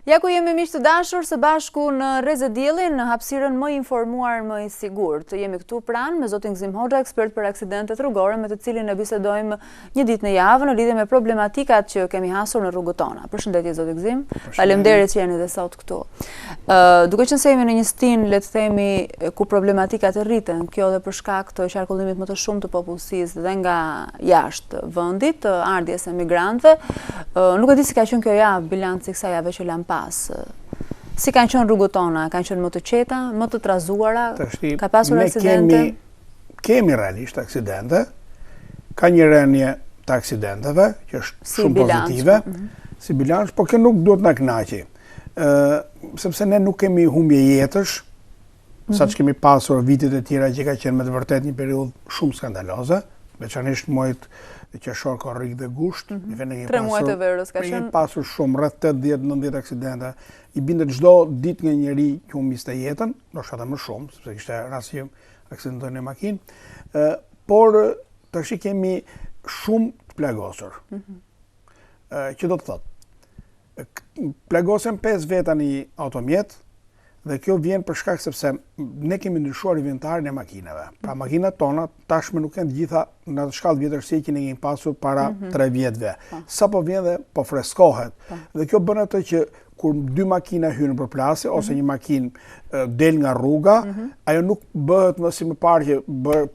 Ja ku jemi miq të dashur së bashku në Rrezë Diellin në hapësirën më informuar, më i sigurt. Jemi këtu pranë me zotin Gzim Hoxha, ekspert për aksidentet rrugore, me të cilin ne bisedojmë një ditë në javë në lidhje me problematikat që kemi hasur në rrugët tona. Përshëndetje zoti Gzim. Faleminderit që jeni edhe sot këtu. Duke qenë se jemi në një stin, le të themi, ku problematikat rriten, kjo dhe për shkak të qarkullimit më të shumë të popullsisë dhe nga jashtë vendit, ardhjes së migrantëve, nuk e di si ka qenë kjo javë, bilanci kësaj jave që lan pas. Si kanë qenë rrugët tona? Kanë qenë më të qeta, më të trazuara? Ka pasur aksidente? Kemi realisht aksidente, ka një rënje të aksidenteve, që është shumë pozitive, si bilanç, po kjo nuk duhet na kënaqë. Sepse ne nuk kemi humbje jetësh, sa që kemi pasur vitet e tjera që ka qenë me të vërtet një periudhë shumë skandaloze, veçanërisht muajt qershor, korrik dhe gusht. 3 muaj të verës ka qenë. Kemi pasur shumë, rreth 80-90 aksidente. I bindet çdo ditë një njeri që humbiste jetën, ndoshta edhe më shumë, sepse kishte rast që aksidentoi në makinë. Por tash kemi shumë të plagosur. Që do të thotë, plagosen 5 veta një automjet, dhe kjo vjen për shkak sepse ne kemi ndryshuar inventarin e makinave. Pra makinat tona tashmë nuk kanë të gjitha në atë shkallë vjetërsie që ne kemi pasur para 3 vjetëve. Sapo vjen dhe po freskohet. Dhe kjo bën atë që kur 2 makina hynë për plasje ose një makinë del nga rruga, ajo nuk bëhet më si më parë që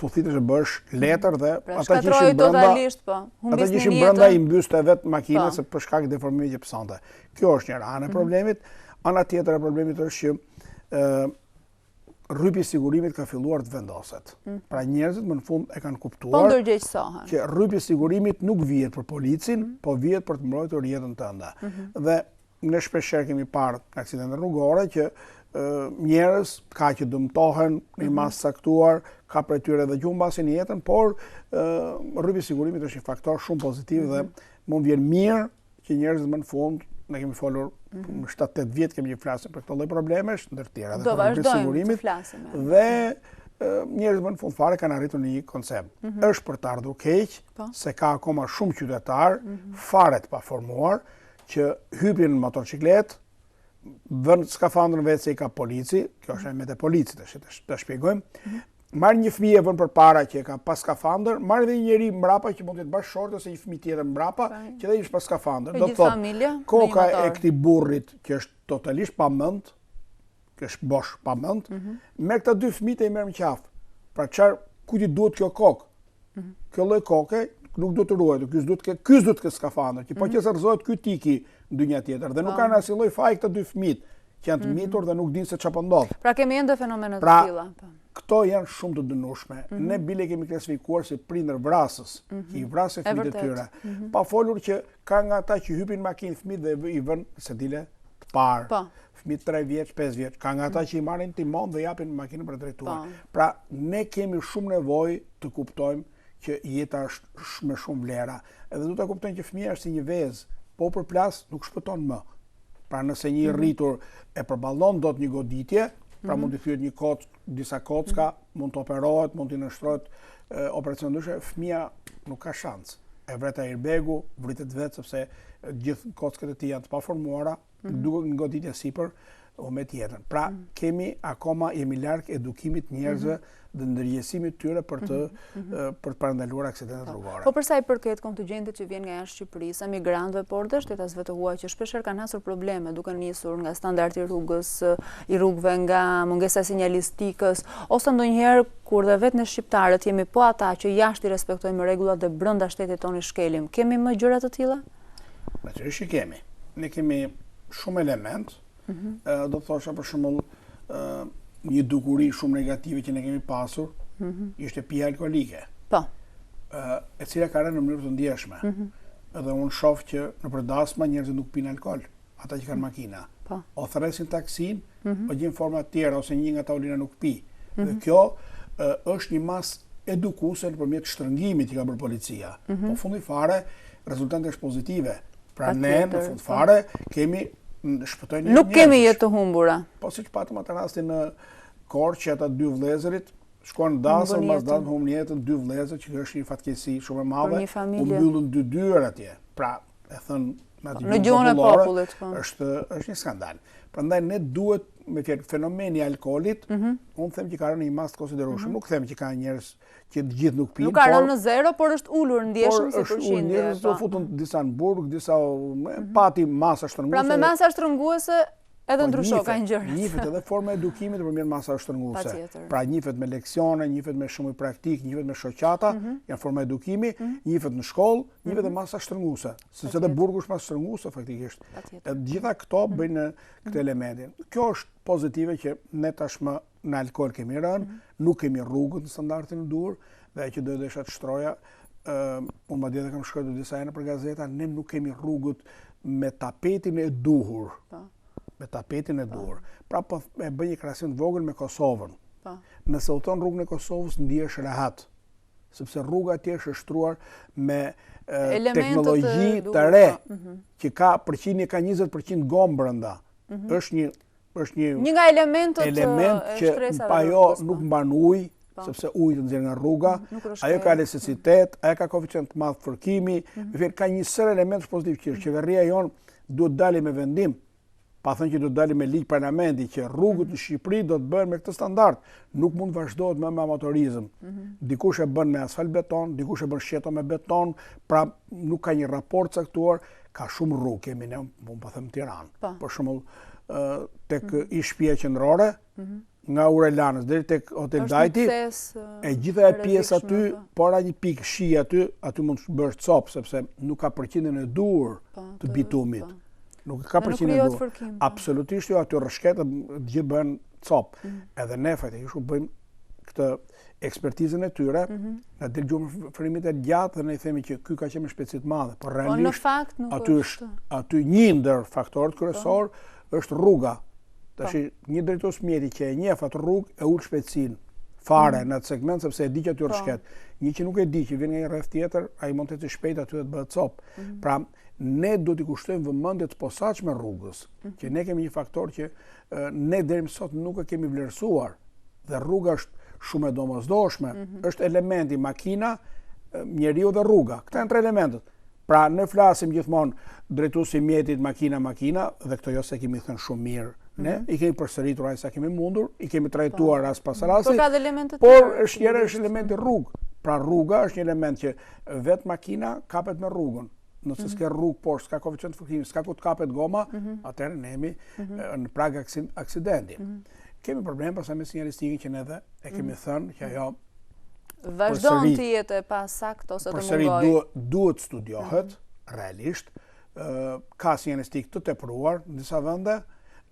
puthitesh e bësh letër dhe ata që ishin brenda i mbyste vetë makinën se për shkak të deformimit që pësonte. Kjo është një anë e problemit. Ana tjetër e problemit është që rrypi i sigurimit ka filluar të vendoset. Pra njerëzit më në fund e kanë kuptuar që rrypi i sigurimit nuk vihet për policin, po vihet për të mbrojtur jetën tënde. Dhe ne shpeshherë kemi parë aksidente rrugore që njerëz ka që dëmtohen në masë saktuar, ka prej tyre edhe që humbasin jetën, por rrypi i sigurimit është një faktor shumë pozitiv dhe mund vjen mirë që njerëzit më në fund, ne kemi folur në 7-8 vjet kemi flasur për këtë lloj problemesh, ndër të tjera, do vazhdojmë të flasim. Dhe njerëzit më në fund fare kanë arritur një koncept. Është për të ardhur keq, se ka akoma shumë qytetar fare të paformuar që hypin në motorciklet, vën skafandrën vetë se i ka polici, kjo është me të policit, të shpjegojmë. Marrë një fëmijë vën përpara që ka pas skafandër, marrë edhe një njeri mbrapa që mund të jetë bashkëshortë ose një fëmijë tjetër mbrapa që dhe ishte pas skafandër. Do të thotë, koka e këtij burrit që është totalisht pamend, që është bosh pamend, me këta 2 fëmijë i merr në qafë. Pra çfarë kujt i duhet kjo kokë? Kjo lloj koke nuk do të ruajtur, ky duhet të ketë skafandër, që po që rrezohet ky tiki në dynja tjetër dhe nuk kanë asnjë lloj faji këta 2 fëmijë që janë të mitur dhe nuk dinë se çfarë po ndodh. Pra kemi ende fenomene të tilla. Këto janë shumë të dënueshme. Ne bile kemi klasifikuar si prindër vrasës, që i vrasin fëmijët e tyre. Pa folur që ka nga ata që hypin në makinë fëmijët dhe i vën se dile të parë. Fëmijë 3 vjeç, 5 vjeç. Ka nga ata që i marrin timon dhe japin makinën për drejtuar. Pra ne kemi shumë nevojë të kuptojmë që jeta është me shumë vlera. Edhe duhet ta kuptojmë që fëmia është si një vezë, po për plas nuk shpëton më. Pra nëse një rritur e përballon dot një goditje, pra mund të thyet një disa kocka, mund të operohet, mund të nështrohet operacion ndryshe, fëmia nuk ka shans. E vret airbegu, vritet vetë sepse gjithë kockat e tij janë të paformuara, duke një goditje sipër o me tjetën. Pra jemi larg edukimit njerëzve dhe ndërgjegjësimit tyre për të parandaluar aksidentet rrugore. Po për sa i përket kontingjentit që vjen nga jashtë Shqipërisë, emigrantëve, por dhe shtetasve të huaj që shpeshherë kanë hasur probleme duke nisur nga standardi i rrugëve, nga mungesa e sinjalistikës, ose ndonjëherë kur dhe vetë ne shqiptarët jemi po ata që jashtë i respektojmë rregullat dhe brenda shtetit tonë shkelim. Kemi më gjëra të tilla? Natyrisht kemi. Ne kemi shumë element. Do të thosha për shembull një dukuri shumë negative që ne kemi pasur, ishte pija alkolike. Po. E cila ka rënë në mënyrë të ndjeshme. Edhe unë shoh që në përdasma njerëzit nuk pinë alkol, ata që kanë makina. O thresin taksin, o gjin forma të tjera ose një nga tavolina nuk pi. Dhe kjo është një mas edukuese nëpërmjet shtrëngimit që ka bërë policia. Po fundi fare rezultantë është pozitive. Pra ne në fund fare kemi nuk kemi jetë të humbura. Po siç patëm atë rastin në Korçë që ata 2 vëllezërit shkuan dasëm, mbas datën humbën jetën 2 vëllezër, që është një fatkeqësi shumë e madhe. U mbyllën 2 dyert atje. Pra, e thën në gjuhën e popullit. Është një skandal. Prandaj ne duhet me fjalë fenomeni i alkoolit, unë them që ka rënë një mas të konsiderueshëm, nuk them që ka njerëz që të gjithë nuk pinë. Nuk ka rënë në zero, por është ulur ndjeshëm si përqindje. Njerëz do futën disa në burg, disa pati masa shtrënguese. Pra me masa shtrënguese edhe ndryshon ka gjëra. Njihet edhe forma e edukimit përmjet masa shtrënguese. Pra njihet me leksione, njihet me shumë praktik, njihet me shoqata, janë forma edukimi, njihet në shkollë, njihet me masa shtrënguese. Sepse edhe burgu është masa shtrënguese faktikisht. Të gjitha këto bëjnë këtë elementin. Kjo është pozitive që ne tashmë në alkool kemi rënë, nuk kemi rrugët në standardin e duhur, dhe që do desha të shtroja, unë madje edhe kam shkruar disa herë për gazeta, ne nuk kemi rrugët me tapetin e duhur. Me tapetin e duhur. Pra po e bëj një krahasim të vogël me Kosovën. Nëse udhton rrugën e Kosovës ndihesh rehat, sepse rruga atje është shtruar me teknologji të re, që ka përqindje ka 20% gomë brenda. Është një nga elementët që ajo nuk mban ujë, sepse uji të nxjerr nga rruga, ajo ka elasticitet, ajo ka koeficient të madh fërkimi, ka një sër elementësh pozitiv që qeveria jon duhet dalë me vendim, pa thënë që do të dalë me ligj parlamenti që rrugët në Shqipëri do të bëhen me këtë standard, nuk mund vazhdohet me amatorizëm. Dikush e bën me asfalt beton, dikush e bën shqeto me beton, pra nuk ka një raport caktuar, ka shumë rrugë kemi ne, po them Tiranë. Për shembull, tek ish-shtëpia qendrore, nga Urelanës deri tek Hotel Dajti, e gjitha e pjesë aty, por një pikë shi aty mund të bësh cop, sepse nuk ka përqindjen e duhur të bitumit. Nuk ka përqindjen e duhur. Absolutisht jo, aty rrshket gjithë bëhen cop. Edhe ne faktikisht bëjmë këtë ekspertizën e tyre, na del gjumë frimit e gjatë dhe ne i themi që ky ka qenë me shpejtësi të madhe, por realisht aty një ndër faktorët kryesor është rruga. Tash një drejtues mjeti që e njeh atë rrugë e ul shpejtësinë fare në atë segment sepse e di që aty rrshket. Një që nuk e di që vjen nga një rreth tjetër, ai mund të ecë shpejt aty të bëhet cop. Pra ne do t'i kushtojmë vëmendje të posaçme rrugës, që ne kemi një faktor që ne deri më sot nuk e kemi vlerësuar dhe rruga është shumë e domosdoshme, është elementi makina, njeriu dhe rruga. Këta janë tre elementët. Pra ne flasim gjithmonë drejtuesi mjetit makina dhe këto jo se kemi thënë shumë mirë. Ne i kemi përsëritur aq sa kemi mundur, i kemi trajtuar rast pas rasti. Por është elementi rrugë. Pra rruga është një element që vetë makina kapet me rrugën. Nëse s'ka rrugë poshtë, s'ka koeficient fërkimi, s'ka ku të kapet goma, atëherë ne jemi në prag aksidenti. Kemi problem pastaj me sinjalistikën që ne edhe e kemi thënë që ajo vazhdon të jetë e pasakt ose të mungojë. Përsëri duhet studiohet realisht, ka sinjalistikë të tepruar në disa vende,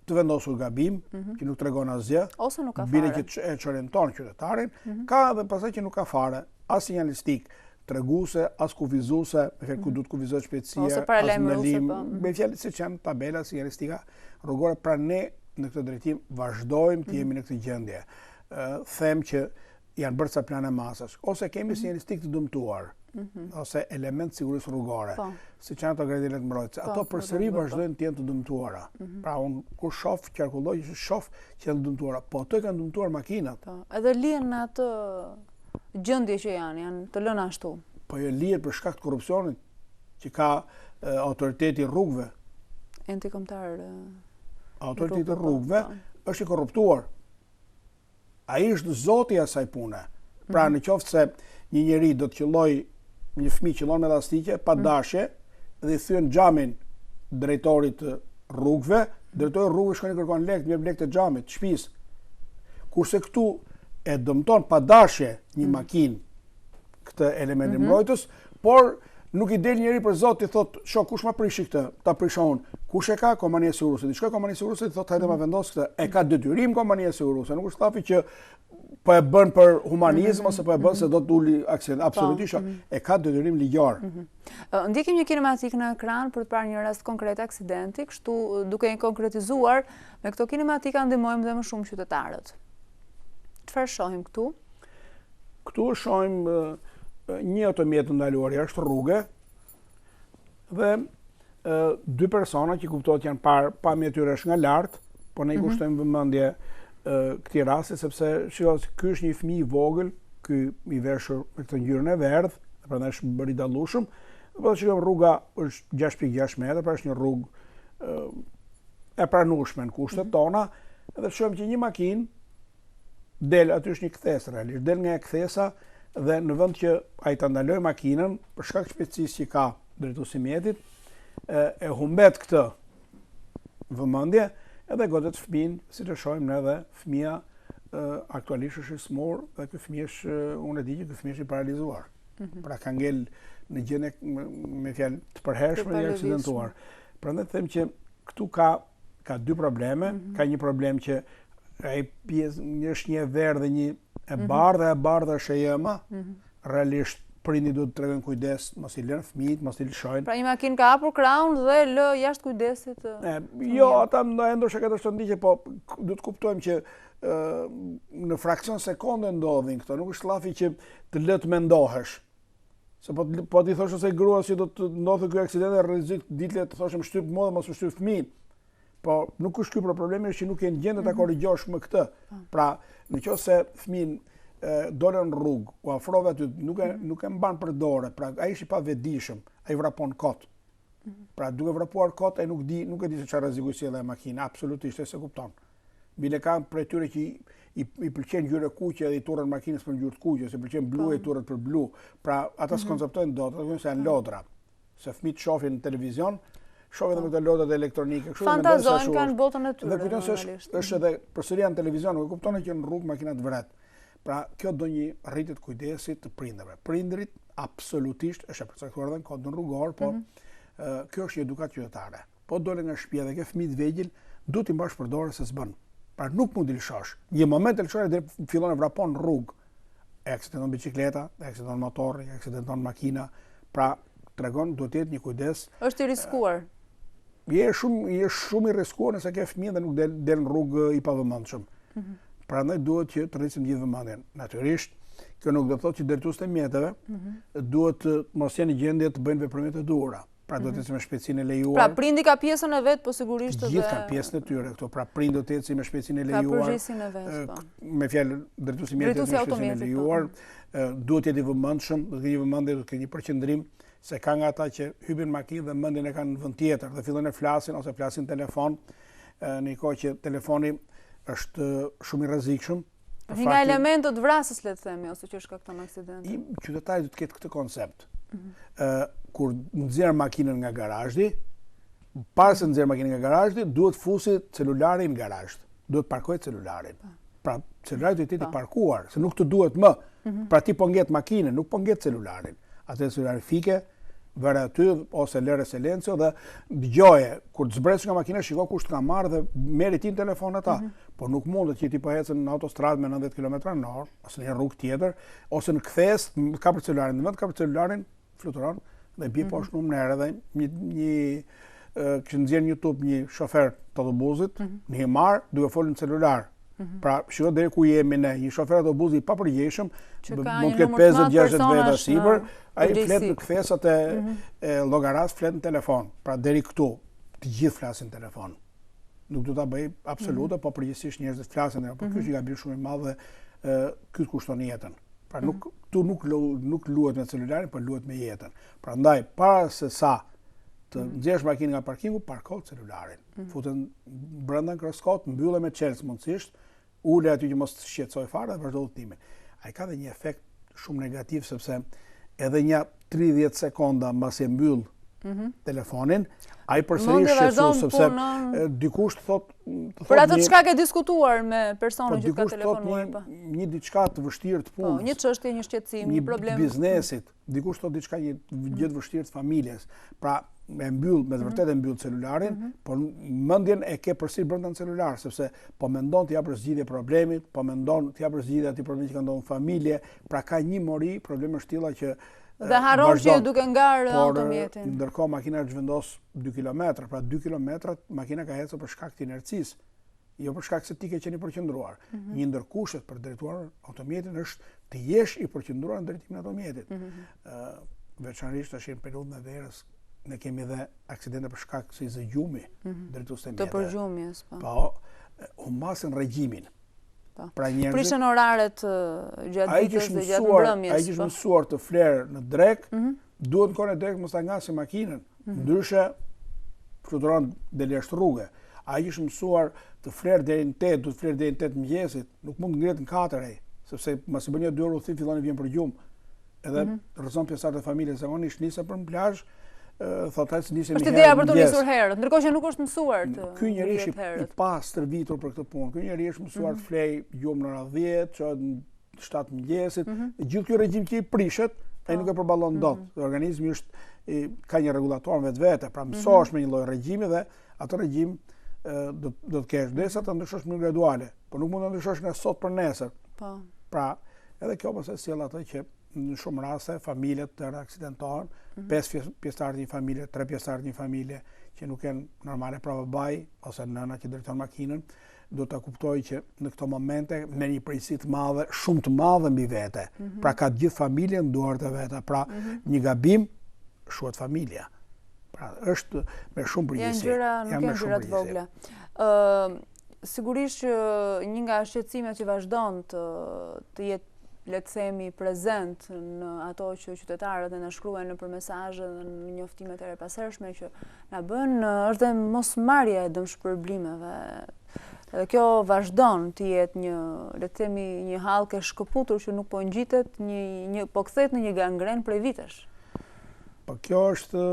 të vendosur gabim, që nuk tregon asgjë, ose nuk ka fare. Bile që e çorienton qytetarin, ka edhe pastaj që nuk ka fare, as sinjalistikë treguese, as kufizuese, me fjalë ku duhet kufizohet shpejtësia, as ndalim, me fjalë siç janë tabela sinjalistika rrugore, pra ne në këtë drejtim vazhdojmë të jemi në këtë gjendje. Them që janë bërë ca plane masash, ose kemi sinjalistikë të dëmtuar, ose element sigurisë rrugore, si që janë ato gredilet mbrojtëse. Ato përsëri vazhdojnë të jenë të dëmtuara. Pra unë kur shoh qarkulloj, shoh që janë të dëmtuara, po ato kanë dëmtuar makinat. Edhe lihen në atë gjendje që janë të lënë ashtu. Po jo lihet për shkak të korrupsionit që ka autoriteti i rrugëve. Enti kombëtar. Autoriteti i rrugëve është i korruptuar. Ai është zoti i asaj pune. Pra në qoftë se një njeri do të qelloj, një fëmijë qellon me llastike pa dashje dhe i thyen xhamin drejtorit të rrugëve, drejtori i rrugëve shkon i kërkon lekë, jep lekë të xhamit, të shtëpisë. Kurse këtu e dëmton pa dashje një makinë këtë element mbrojtës, por nuk i del njëri për zot i thot, "Shoh kush ma prishi këtë, ta prishon." Kush e ka? Kompania e sigurisë. Diçka kompania e sigurisë i thot, "Hajde ma vendos këtë." E ka detyrim kompania e sigurisë, nuk është thafi që po e bën për humanizëm ose po e bën se do të uli aksident. Absolutisht e ka detyrim ligjor. Ndjekim një kinematik në ekran për të parë një rast konkret aksidenti, kështu duke i konkretizuar, me këto kinematika ndihmojmë dhe më shumë qytetarët. Çfarë shohim këtu? Këtu shohim një automjet ndaluar jashtë rrugë dhe dy persona që kuptohet janë parë pamja e tyre është nga lart, por ne i kushtojmë vëmendje këtij rasti sepse ky është një fëmijë i vogël, ky i veshur me këtë ngjyrën e verdhë, prandaj është bërë i dallueshëm Po shikojmë rruga është 6.6 metra, pra është një rrugë e pranueshme në kushtet tona, edhe shohim që një makinë del, aty është një kthesë realisht, del nga e kthesa dhe në vend që ai ta ndaloj makinën për shkak të shpejtësisë që ka drejtuesi i mjetit, e humbet këtë vëmendje edhe godet fëmin, si të shohim ne edhe fëmia aktualisht është i smur dhe ky fëmijë është, unë e di që ky fëmijë është i paralizuar. Pra ka ngel në gjendje me fjalë të përhershme i aksidentuar. Prandaj them që këtu ka dy probleme, ka një problem që ai pjesë është një e verdhë dhe një e bardha është e jema. Realisht prindi duhet të tregojnë kujdes, mos i lënë fëmijët, mos i lëshojnë. Pra një makinë ka hapur krahun dhe lë jashtë kujdesit. Jo, ata ndoshta ka të shtondiqe, po duhet të kuptojmë që në fraksion sekonde ndodhin këto, nuk është llafi që të lë të mendohesh. Se po ti thosh se grua si do të ndodhte ky aksident, rrezik ditë të thoshim shtyp mua dhe mos u shtyp fëmijën. Po nuk është ky problemi, është që nuk je në gjendje ta korrigjosh më këtë. Pra, nëse fëmin dole në rrugë, u afrove aty, nuk e mban për dorë, pra ai është i pavetëdijshëm, ai vrapon kot. Pra duke vrapuar kot, ai nuk e di se çfarë rreziku sjell e makina, absolutisht se kupton. Bile ka prej tyre që i pëlqen ngjyra kuqe dhe i turren makinës për ngjyrë të kuqe, se pëlqen blu e turret për blu. Pra ata s'konceptojnë dot, ata thonë se janë lodra. Se fëmijët shohin në televizion, shohin edhe me këto lodrat elektronike, kështu fantazojnë kanë botën e tyre. Dhe kujton se është edhe përsëria në televizion, nuk kupton që në rrugë makina të vret. Pra kjo do një rritje të kujdesit të prindërve. Prindërit absolutisht është e përcaktuar edhe në kodin rrugor, po kjo është edukat qytetare. Po dole nga shtëpia dhe ke fëmijë të vegjël, duhet i mbash për dorë se s'bën. Pra nuk mund të lëshosh. Një moment të lëshosh dhe fillon të vrapon rrugë. E aksidenton bicikleta, e aksidenton motorri, e aksidenton makina. Pra tregon duhet të jetë një kujdes. Është i riskuar. Je shumë i rrezikuar nëse ke fëmijë dhe nuk del në rrugë i pavëmendshëm. Prandaj duhet që të rrisim gjithë vëmendjen. Natyrisht, kjo nuk do të thotë që drejtuesit e mjeteve duhet mos jenë në gjendje të bëjnë veprimet e duhura. Pra duhet të ecë me shpejtësinë e lejuar. Pra prindi ka pjesën e vet, po sigurisht edhe gjithë kanë pjesën e tyre këto. Pra prindi do të ecë me shpejtësinë e lejuar. Ka përgjegjësinë e vet, po. Me fjalë drejtuesi i mjetit me shpejtësinë e lejuar, duhet të jetë i vëmendshëm, duhet të ketë një vëmendje, duhet të ketë një përqendrim, se ka nga ata që hypin makinë dhe mendjen e kanë në vend tjetër dhe fillojnë të flasin ose flasin telefon, në një kohë që telefoni është shumë i rrezikshëm. Një nga elementët vrasës, le të themi, ose që shkakton aksidente. Qytetari duhet të ketë këtë koncept. Kur nxjerr makinën nga garazhi, para se nxjerr makinën nga garazhi, duhet fusi celularin në garazh. Duhet parkoj celularin. Pra celulari duhet të jetë i parkuar, se nuk të duhet më. Pra ti po ngjet makinën, nuk po ngjet celularin. Atë celulari fike, vëre aty ose lëre silencio dhe dëgjoje kur të zbresësh nga makina, shiko kush të ka marrë dhe merri ti në telefon ata. Po nuk mundet që ti po ecën në autostradë me 90 km/h ose në një rrugë tjetër ose në kthes ka për celularin, në vend ka për celularin fluturon dhe bie poshtë në erë dhe që nxjerr në YouTube një shofer të autobusit në Himar duke folur në celular. Pra, shiko deri ku jemi ne, një shofer autobusi i papërgjegjshëm, mund të ketë 50-60 veta sipër, ai flet në kthesat e llogaras, flet në telefon. Pra deri këtu, të gjithë flasin në telefon. Nuk do ta bëj absolute, po përgjithsisht njerëzit flasin, por ky është gabim shumë i madh dhe ky kushton jetën. Pra nuk luhet me celularin, por luhet me jetën. Prandaj para se sa të nxjerrësh makinën nga parkingu, parko celularin. Futen brenda në kroskot, mbylle me çelës mundësisht, ule aty që mos të shqetësoj fare dhe vazhdo udhëtimin. Ai ka dhe një efekt shumë negativ sepse edhe një 30 sekonda mbas e mbyll telefonin, ai përsëri shqetëson sepse dikush thotë për atë çka ke diskutuar me personin që ka telefonuar pa. Një diçka të vështirë të punës. Një çështje, një shqetësim, një problem biznesit, dikush thotë diçka një gjë të vështirë të familjes. Pra e mbyll, me të vërtetë e mbyll celularin, por mendjen e ke përsëri brenda në celular, sepse po mendon të japësh zgjidhje problemit, po mendon të japësh zgjidhje atij problemi që ka ndodhur në familje, pra ka një mori probleme të tilla që dhe harron që duke ngarë automjetin. Ndërkohë makina zhvendos 2 kilometra, pra 2 kilometra makina ka ecur për shkak të inercisë, jo për shkak se ti ke qenë i përqendruar. Një ndër kushtet për drejtuar automjetin është të jesh i përqendruar në drejtimin e automjetit. Veçanërisht tash në periudhën e verës ne kemi edhe aksidente për shkak se i zgjumi drejtues të mjeteve. Të përgjumjes, po. Po, humbasin regjimin. Pra njerëzit prishën oraret gjatë ditës dhe gjatë mbrëmjes. Ai që është mësuar të flerë në drek, duhet në kone drejt mos ta ngasi makinën, ndryshe fluturon dhe leshtë rrugë. A i është mësuar të flerë deri në 8, duhet flerë deri në 8 mëngjesit, nuk mund ngrihet në 4, sepse mos i bën 2 orë udhëtim fillon të vjen për gjumë. Edhe rrezon pjesëtarët e familjes zakonisht nisën për në plazh, thotë se nisën është ideja për të nisur herët, ndërkohë që nuk është mësuar të. Ky njeri është i pastërvitur për këtë punë. Ky njeri është mësuar të flej gjumë në 10, çohet në 7 mëngjesit. Gjithë ky regjim që i prishet, ai nuk e përballon dot. Organizmi ka një rregullator vetvete, pra mësohesh me një lloj regjimi dhe atë regjim do të kesh derisa të ndryshosh në graduale, por nuk mund të ndryshosh nga sot për nesër. Po. Pra, edhe kjo pastaj sjell atë që në shumë raste familjet të aksidentohen, 5 pjesëtarë të një familje, 3 pjesëtarë të një familje që nuk janë normale, pra babai ose nëna që drejton makinën, do ta kuptoj që në këto momente me një prej të madhe, shumë të madhe mbi vete. Pra ka gjithë familjen në duart e veta. Pra një gabim shuhet familja. Pra është me shumë përgjegjësi. Nuk janë gjëra të vogla. Sigurisht që një nga shqetësimet që vazhdon të jetë, le të themi, prezent në ato që qytetarët e na shkruajnë nëpër mesazhe dhe në njoftimet e repasershme që na bën, është dhe mosmarrja e dëmshpërblimeve. Dhe kjo vazhdon të jetë një, le të themi, një hallkë e shkëputur që nuk po ngjitet, po kthehet në një gangren prej vitesh. Po kjo është,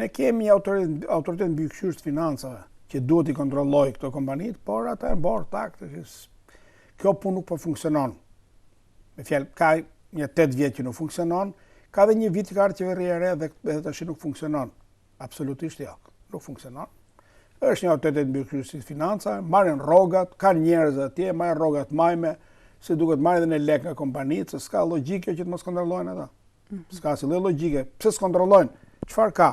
ne kemi autoritet mbikëqyrës të financave që duhet i kontrolloj këto kompanitë, por ata e mbarë taktë. Kjo punë nuk po funksionon. Me fjalë, ka një 8 vjet që nuk funksionon, ka dhe një vit që ka ardhur qeveria e re dhe tash nuk funksionon. Absolutisht jo, nuk funksionon. Është një autoritet mbikëqyrës të financave, marrin rrogat, kanë njerëz atje, marrin rrogat majme, se duket marrin edhe në lek nga kompanitë, se s'ka logjike që të mos kontrollojnë ata. S'ka asnjë logjike. Pse s'kontrollojnë? Çfarë ka?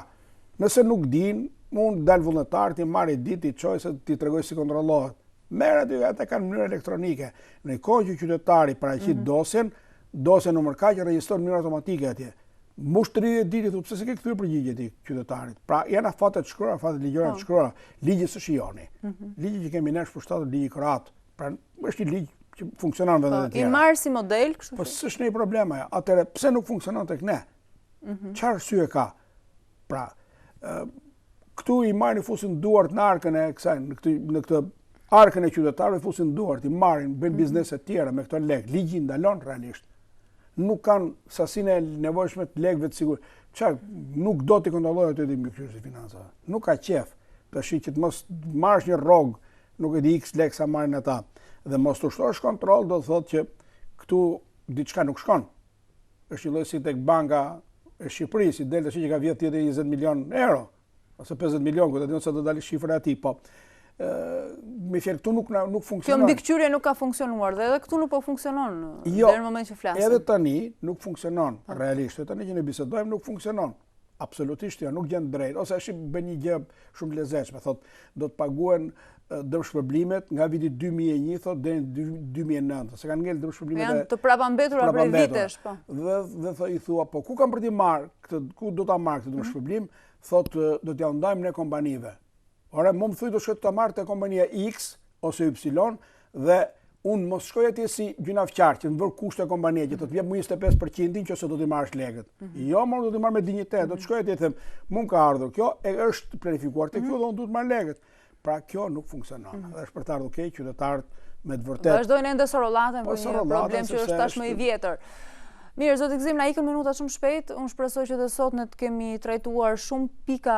Nëse nuk din, mund dal vullnetar ti marrë ditë, ti çoj se ti tregoj si kontrollohet. Merë aty ata kanë mënyrë elektronike. Në kohë që qytetari paraqit dosjen numër kaq regjistron në mënyrë automatike atje. Mbush 30 ditë thotë pse s'e ke kthyer përgjigje ti qytetarit. Pra janë afatet të shkruara, afatet ligjore të shkruara. Ligji së shijoni. Ligji që kemi ne është përshtatur ligji kroat. Pra është një ligj që funksionon në vendet e tjera. I marr si model, kështu. Po s'është një problem ajo. Atëherë pse nuk funksionon tek ne? Çfarë arsye ka? Pra, këtu i marrin fusin duart në arkën e kësaj, në këtë arkën e qytetarëve fusin duart, i marrin, bëjnë biznese të tjera me këto lek. Ligji ndalon realisht. Nuk kanë sasinë e nevojshme të lekëve të sigurt. Nuk do t'i kontrollojë ato mbikëqyrës të financave. Nuk ka qef. Tash që të mos marrësh një rrog, nuk e di x lek sa marrin ata. Dhe mos të shtosh kontroll do të thotë që këtu diçka nuk shkon. Është një lloj si tek banka e Shqipërisë, del tash që ka vjet tjetër 20 milion euro ose 50 milion, ku do të thonë se do dalë shifra aty, po me fjalë këtu nuk funksionon. Kjo mbikëqyrje nuk ka funksionuar dhe edhe këtu nuk po funksionon deri në momentin që flasim. Edhe tani nuk funksionon realisht. Tani që ne bisedojmë nuk funksionon. Absolutisht jo, nuk gjen drejt. Ose është bën një gjë shumë lezetshme, thotë do të paguhen dëmshpërblimet nga viti 2001 thotë deri në 2009. Se kanë ngel dëmshpërblimet janë të prapambetura prej vitesh, po. Dhe i thua, po ku kam për t'i marr këtë, ku do ta marr këtë dëmshpërblim? Thotë do t'ja ndajmë ne kompanive. Ora, më thuj do shkoj të marrë te kompania X ose Y dhe unë mos shkoj atje si gjynafqar që të vër kushte kompania që do të jep më 25% nëse do t'i marrësh lekët. Jo, më do t'i marr me dinjitet, do të shkoj atje të them, mund ka ardhur kjo, është planifikuar tek ju dhe unë duhet të marr lekët. Pra kjo nuk funksionon. Dhe është për të ardhur keq qytetarët me të vërtetë. Vazhdojnë ende sorollatën për një problem që është tashmë i vjetër. Mirë, zoti Gzim, na ikën minuta shumë shpejt. Unë shpresoj që dhe sot ne të kemi trajtuar shumë pika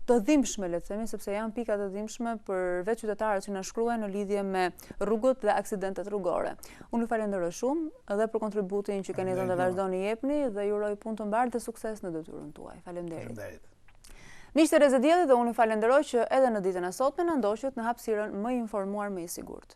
të dhimbshme, le të themi, sepse janë pika të dhimbshme për vetë qytetarët që na shkruajnë në lidhje me rrugët dhe aksidentet rrugore. Unë ju falenderoj shumë edhe për kontributin që keni dhënë dhe vazhdoni jepni dhe ju uroj punë të mbarë dhe sukses në detyrën tuaj. Faleminderit. Miqtë e Rezediellit, dhe unë ju falenderoj që edhe në ditën e sotme na ndoqët në hapësirën më informuar, më i sigurt.